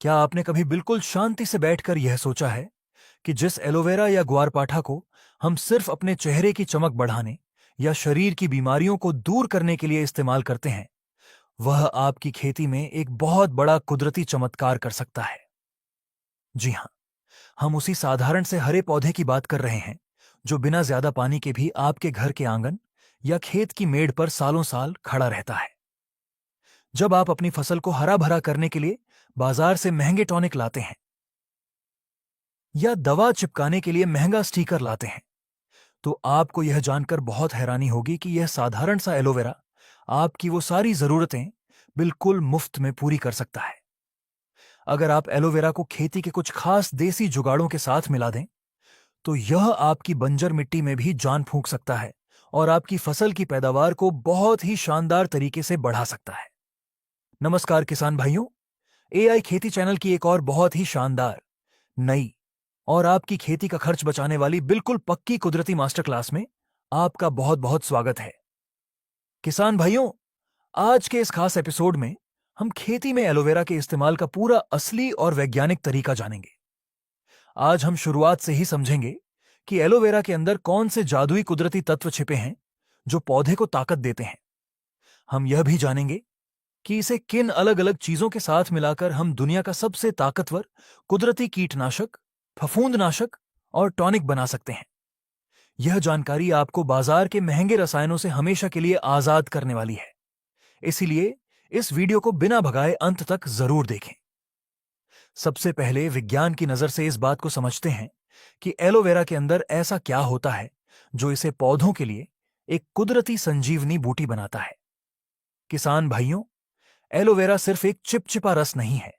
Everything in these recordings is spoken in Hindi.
क्या आपने कभी बिल्कुल शांति से बैठकर यह सोचा है कि जिस एलोवेरा या ग्वारपाठा को हम सिर्फ अपने चेहरे की चमक बढ़ाने या शरीर की बीमारियों को दूर करने के लिए इस्तेमाल करते हैं, वह आपकी खेती में एक बहुत बड़ा कुदरती चमत्कार कर सकता है? जी हां, हम उसी साधारण से हरे पौधे की बात कर रहे हैं जो बिना ज्यादा पानी के भी आपके घर के आंगन या खेत की मेड़ पर सालों साल खड़ा रहता है। जब आप अपनी फसल को हरा भरा करने के लिए बाजार से महंगे टॉनिक लाते हैं या दवा चिपकाने के लिए महंगा स्टिकर लाते हैं, तो आपको यह जानकर बहुत हैरानी होगी कि यह साधारण सा एलोवेरा आपकी वो सारी जरूरतें बिल्कुल मुफ्त में पूरी कर सकता है। अगर आप एलोवेरा को खेती के कुछ खास देसी जुगाड़ों के साथ मिला दें, तो यह आपकी बंजर मिट्टी में भी जान फूंक सकता है और आपकी फसल की पैदावार को बहुत ही शानदार तरीके से बढ़ा सकता है। नमस्कार किसान भाइयों, एआई खेती चैनल की एक और बहुत ही शानदार, नई और आपकी खेती का खर्च बचाने वाली बिल्कुल पक्की कुदरती मास्टर क्लास में आपका बहुत बहुत स्वागत है। किसान भाइयों, आज के इस खास एपिसोड में हम खेती में एलोवेरा के इस्तेमाल का पूरा असली और वैज्ञानिक तरीका जानेंगे। आज हम शुरुआत से ही समझेंगे कि एलोवेरा के अंदर कौन से जादुई कुदरती तत्व छिपे हैं जो पौधे को ताकत देते हैं। हम यह भी जानेंगे कि इसे किन अलग अलग चीजों के साथ मिलाकर हम दुनिया का सबसे ताकतवर कुदरती कीटनाशक, फफूंदनाशक और टॉनिक बना सकते हैं। यह जानकारी आपको बाजार के महंगे रसायनों से हमेशा के लिए आजाद करने वाली है। इसीलिए इस वीडियो को बिना भगाए अंत तक जरूर देखें। सबसे पहले विज्ञान की नजर से इस बात को समझते हैं कि एलोवेरा के अंदर ऐसा क्या होता है जो इसे पौधों के लिए एक कुदरती संजीवनी बूटी बनाता है। किसान भाइयों, एलोवेरा सिर्फ एक चिपचिपा रस नहीं है।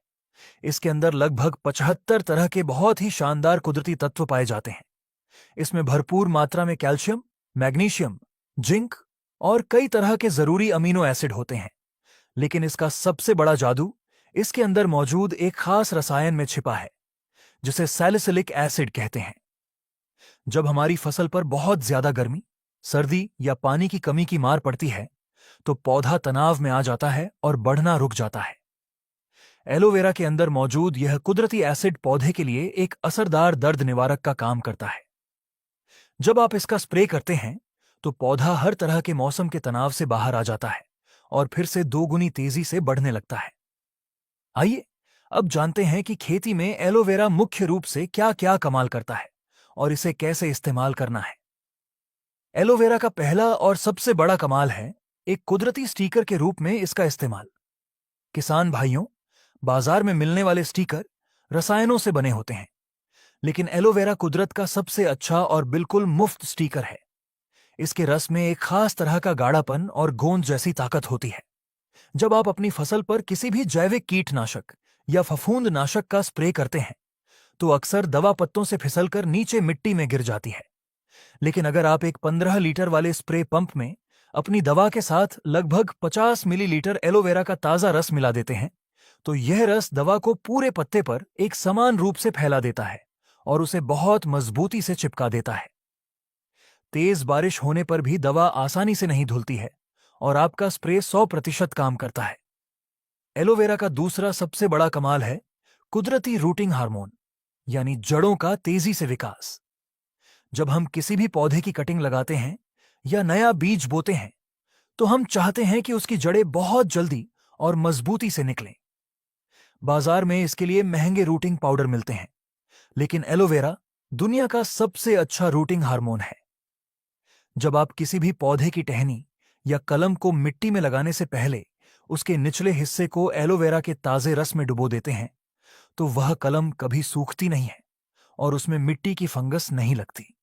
इसके अंदर लगभग 75 तरह के बहुत ही शानदार कुदरती तत्व पाए जाते हैं। इसमें भरपूर मात्रा में कैल्शियम, मैग्नीशियम, जिंक और कई तरह के जरूरी अमीनो एसिड होते हैं। लेकिन इसका सबसे बड़ा जादू इसके अंदर मौजूद एक खास रसायन में छिपा है जिसे सैलिसिलिक एसिड कहते हैं। जब हमारी फसल पर बहुत ज्यादा गर्मी, सर्दी या पानी की कमी की मार पड़ती है, तो पौधा तनाव में आ जाता है और बढ़ना रुक जाता है। एलोवेरा के अंदर मौजूद यह कुदरती एसिड पौधे के लिए एक असरदार दर्द निवारक का काम करता है। जब आप इसका स्प्रे करते हैं, तो पौधा हर तरह के मौसम के तनाव से बाहर आ जाता है और फिर से दोगुनी तेजी से बढ़ने लगता है। आइए अब जानते हैं कि खेती में एलोवेरा मुख्य रूप से क्या क्या कमाल करता है और इसे कैसे इस्तेमाल करना है। एलोवेरा का पहला और सबसे बड़ा कमाल है एक कुदरती स्टिकर के रूप में इसका इस्तेमाल। किसान भाइयों, बाजार में मिलने वाले स्टिकर रसायनों से बने होते हैं, लेकिन एलोवेरा कुदरत का सबसे अच्छा और बिल्कुल मुफ्त स्टिकर है। इसके रस में एक खास तरह का गाढ़ापन और गोंद जैसी ताकत होती है। जब आप अपनी फसल पर किसी भी जैविक कीटनाशक या फफूंदनाशक का स्प्रे करते हैं, तो अक्सर दवा पत्तों से फिसलकर नीचे मिट्टी में गिर जाती है। लेकिन अगर आप एक 15 लीटर वाले स्प्रे पंप में अपनी दवा के साथ लगभग 50 मिलीलीटर एलोवेरा का ताजा रस मिला देते हैं, तो यह रस दवा को पूरे पत्ते पर एक समान रूप से फैला देता है और उसे बहुत मजबूती से चिपका देता है। तेज बारिश होने पर भी दवा आसानी से नहीं धुलती है और आपका स्प्रे 100% काम करता है। एलोवेरा का दूसरा सबसे बड़ा कमाल है कुदरती रूटिंग हार्मोन, यानी जड़ों का तेजी से विकास। जब हम किसी भी पौधे की कटिंग लगाते हैं या नया बीज बोते हैं, तो हम चाहते हैं कि उसकी जड़ें बहुत जल्दी और मजबूती से निकलें। बाजार में इसके लिए महंगे रूटिंग पाउडर मिलते हैं, लेकिन एलोवेरा दुनिया का सबसे अच्छा रूटिंग हार्मोन है। जब आप किसी भी पौधे की टहनी या कलम को मिट्टी में लगाने से पहले उसके निचले हिस्से को एलोवेरा के ताजे रस में डुबो देते हैं, तो वह कलम कभी सूखती नहीं है और उसमें मिट्टी की फंगस नहीं लगती।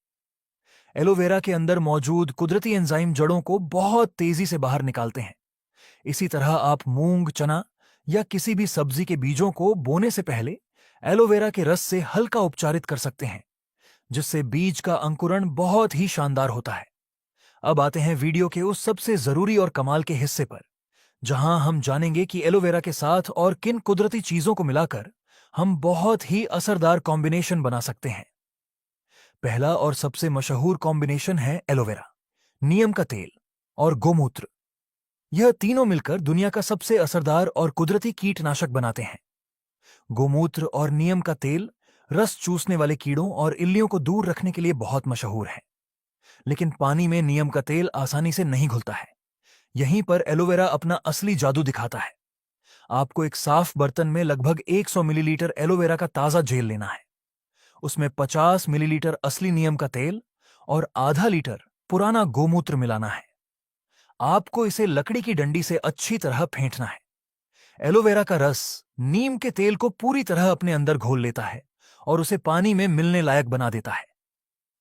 एलोवेरा के अंदर मौजूद कुदरती एंजाइम जड़ों को बहुत तेजी से बाहर निकालते हैं। इसी तरह आप मूंग, चना या किसी भी सब्जी के बीजों को बोने से पहले एलोवेरा के रस से हल्का उपचारित कर सकते हैं, जिससे बीज का अंकुरण बहुत ही शानदार होता है। अब आते हैं वीडियो के उस सबसे जरूरी और कमाल के हिस्से पर, जहां हम जानेंगे कि एलोवेरा के साथ और किन कुदरती चीजों को मिलाकर हम बहुत ही असरदार कॉम्बिनेशन बना सकते हैं। पहला और सबसे मशहूर कॉम्बिनेशन है एलोवेरा, नीम का तेल और गोमूत्र। यह तीनों मिलकर दुनिया का सबसे असरदार और कुदरती कीटनाशक बनाते हैं। गोमूत्र और नीम का तेल रस चूसने वाले कीड़ों और इल्लियों को दूर रखने के लिए बहुत मशहूर है। लेकिन पानी में नीम का तेल आसानी से नहीं घुलता है। यहीं पर एलोवेरा अपना असली जादू दिखाता है। आपको एक साफ बर्तन में लगभग 100 मिलीलीटर एलोवेरा का ताजा जेल लेना है। उसमें 50 मिलीलीटर असली नीम का तेल और आधा लीटर पुराना गोमूत्र मिलाना है। आपको इसे लकड़ी की डंडी से अच्छी तरह फेंटना है। एलोवेरा का रस नीम के तेल को पूरी तरह अपने अंदर घोल लेता है और उसे पानी में मिलने लायक बना देता है।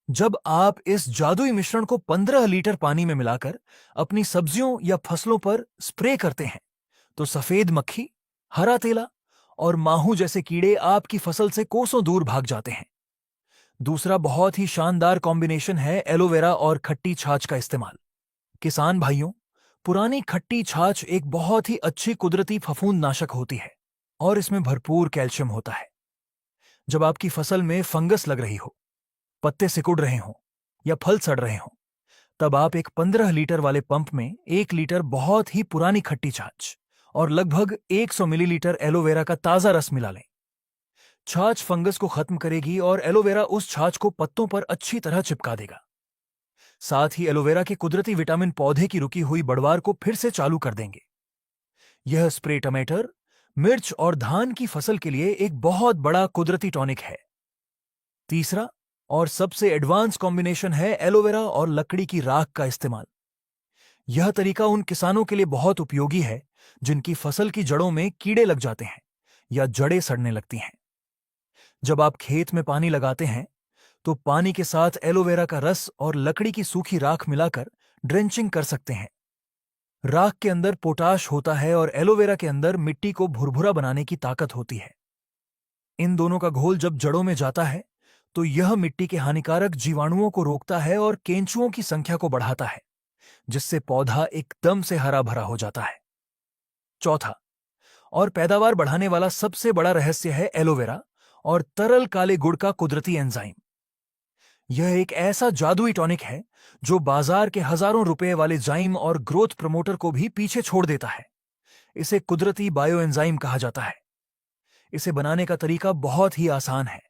जब आप इस जादुई मिश्रण को 15 लीटर पानी में मिलाकर अपनी सब्जियों या फसलों पर स्प्रे करते हैं, तो सफेद मक्खी, हरा तेला और माहू जैसे कीड़े आपकी फसल से कोसों दूर भाग जाते हैं। दूसरा बहुत ही शानदार कॉम्बिनेशन है एलोवेरा और खट्टी छाछ का इस्तेमाल। किसान भाइयों, पुरानी खट्टी छाछ एक बहुत ही अच्छी कुदरती फफूंदनाशक होती है और इसमें भरपूर कैल्शियम होता है। जब आपकी फसल में फंगस लग रही हो, पत्ते सिकुड़ रहे हों या फल सड़ रहे हों, तब आप एक 15 लीटर वाले पंप में 1 लीटर बहुत ही पुरानी खट्टी छाछ और लगभग 100 मिलीलीटर एलोवेरा का ताजा रस मिला लें। छाछ फंगस को खत्म करेगी और एलोवेरा उस छाछ को पत्तों पर अच्छी तरह चिपका देगा। साथ ही एलोवेरा के कुदरती विटामिन पौधे की रुकी हुई बढ़वार को फिर से चालू कर देंगे। यह स्प्रे टमाटर, मिर्च और धान की फसल के लिए एक बहुत बड़ा कुदरती टॉनिक है। तीसरा और सबसे एडवांस कॉम्बिनेशन है एलोवेरा और लकड़ी की राख का इस्तेमाल। यह तरीका उन किसानों के लिए बहुत उपयोगी है जिनकी फसल की जड़ों में कीड़े लग जाते हैं या जड़ें सड़ने लगती हैं। जब आप खेत में पानी लगाते हैं, तो पानी के साथ एलोवेरा का रस और लकड़ी की सूखी राख मिलाकर ड्रेंचिंग कर सकते हैं। राख के अंदर पोटाश होता है और एलोवेरा के अंदर मिट्टी को भुरभुरा बनाने की ताकत होती है। इन दोनों का घोल जब जड़ों में जाता है, तो यह मिट्टी के हानिकारक जीवाणुओं को रोकता है और केंचुओं की संख्या को बढ़ाता है, जिससे पौधा एकदम से हरा भरा हो जाता है। चौथा और पैदावार बढ़ाने वाला सबसे बड़ा रहस्य है एलोवेरा और तरल काले गुड़ का कुदरती एंजाइम। यह एक ऐसा जादुई टॉनिक है जो बाजार के हजारों रुपए वाले जाइम और ग्रोथ प्रमोटर को भी पीछे छोड़ देता है। इसे कुदरती बायो एंजाइम कहा जाता है। इसे बनाने का तरीका बहुत ही आसान है।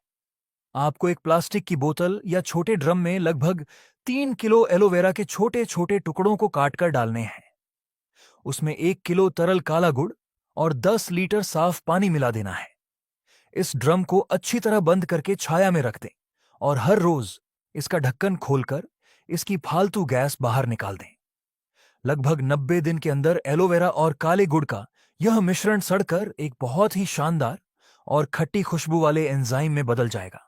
आपको एक प्लास्टिक की बोतल या छोटे ड्रम में लगभग 3 किलो एलोवेरा के छोटे छोटे टुकड़ों को काटकर डालने हैं। उसमें 1 किलो तरल काला गुड़ और 10 लीटर साफ पानी मिला देना है। इस ड्रम को अच्छी तरह बंद करके छाया में रख दें और हर रोज इसका ढक्कन खोलकर इसकी फालतू गैस बाहर निकाल दें। लगभग 90 दिन के अंदर एलोवेरा और काले गुड़ का यह मिश्रण सड़कर एक बहुत ही शानदार और खट्टी खुशबू वाले एंजाइम में बदल जाएगा।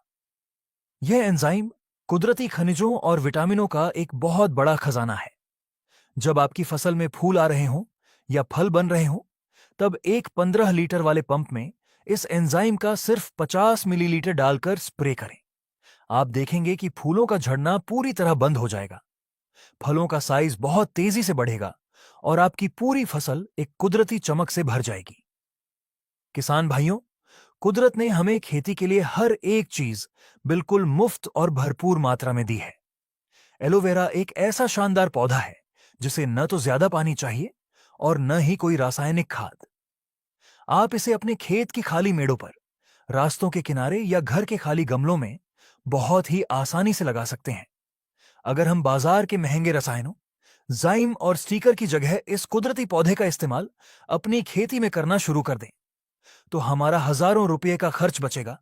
यह एंजाइम कुदरती खनिजों और विटामिनों का एक बहुत बड़ा खजाना है। जब आपकी फसल में फूल आ रहे हों या फल बन रहे हों, तब एक 15 लीटर वाले पंप में इस एंजाइम का सिर्फ 50 मिलीलीटर डालकर स्प्रे करें। आप देखेंगे कि फूलों का झड़ना पूरी तरह बंद हो जाएगा, फलों का साइज बहुत तेजी से बढ़ेगा और आपकी पूरी फसल एक कुदरती चमक से भर जाएगी। किसान भाइयों, कुदरत ने हमें खेती के लिए हर एक चीज बिल्कुल मुफ्त और भरपूर मात्रा में दी है। एलोवेरा एक ऐसा शानदार पौधा है जिसे न तो ज्यादा पानी चाहिए और न ही कोई रासायनिक खाद। आप इसे अपने खेत की खाली मेड़ों पर, रास्तों के किनारे या घर के खाली गमलों में बहुत ही आसानी से लगा सकते हैं। अगर हम बाजार के महंगे रसायनों, जाइम और स्टीकर की जगह इस कुदरती पौधे का इस्तेमाल अपनी खेती में करना शुरू कर दें, तो हमारा हजारों रुपये का खर्च बचेगा,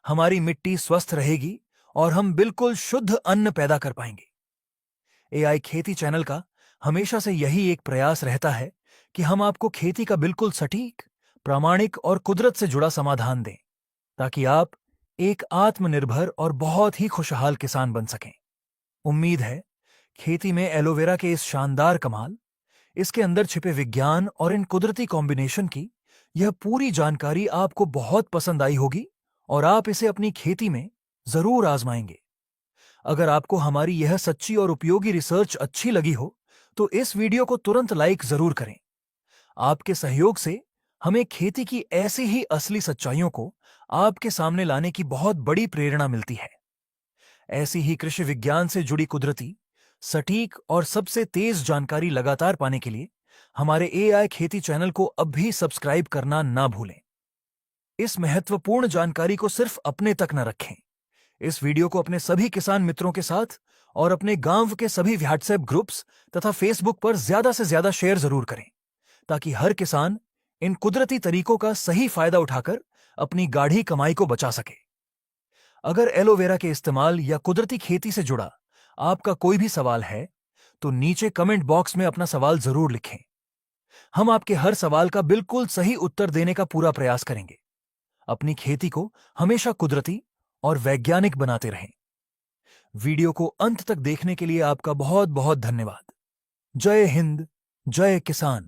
हमारी मिट्टी स्वस्थ रहेगी और हम बिल्कुल शुद्ध अन्न पैदा कर पाएंगे। एआई खेती चैनल का हमेशा से यही एक प्रयास रहता है कि हम आपको खेती का बिल्कुल सटीक, प्रामाणिक और कुदरत से जुड़ा समाधान दें, ताकि आप एक आत्मनिर्भर और बहुत ही खुशहाल किसान बन सकें। उम्मीद है खेती में एलोवेरा के इस शानदार कमाल, इसके अंदर छिपे विज्ञान और इन कुदरती कॉम्बिनेशन की यह पूरी जानकारी आपको बहुत पसंद आई होगी और आप इसे अपनी खेती में जरूर आजमाएंगे। अगर आपको हमारी यह सच्ची और उपयोगी रिसर्च अच्छी लगी हो, तो इस वीडियो को तुरंत लाइक जरूर करें। आपके सहयोग से हमें खेती की ऐसी ही असली सच्चाइयों को आपके सामने लाने की बहुत बड़ी प्रेरणा मिलती है। ऐसी ही कृषि विज्ञान से जुड़ी कुदरती, सटीक और सबसे तेज जानकारी लगातार पाने के लिए हमारे एआई खेती चैनल को अब भी सब्सक्राइब करना ना भूलें। इस महत्वपूर्ण जानकारी को सिर्फ अपने तक न रखें। इस वीडियो को अपने सभी किसान मित्रों के साथ और अपने गांव के सभी व्हाट्सएप ग्रुप्स तथा फेसबुक पर ज्यादा से ज्यादा शेयर जरूर करें, ताकि हर किसान इन कुदरती तरीकों का सही फायदा उठाकर अपनी गाढ़ी कमाई को बचा सके। अगर एलोवेरा के इस्तेमाल या कुदरती खेती से जुड़ा आपका कोई भी सवाल है, तो नीचे कमेंट बॉक्स में अपना सवाल जरूर लिखें। हम आपके हर सवाल का बिल्कुल सही उत्तर देने का पूरा प्रयास करेंगे। अपनी खेती को हमेशा कुदरती और वैज्ञानिक बनाते रहें। वीडियो को अंत तक देखने के लिए आपका बहुत बहुत धन्यवाद। जय हिंद, जय किसान।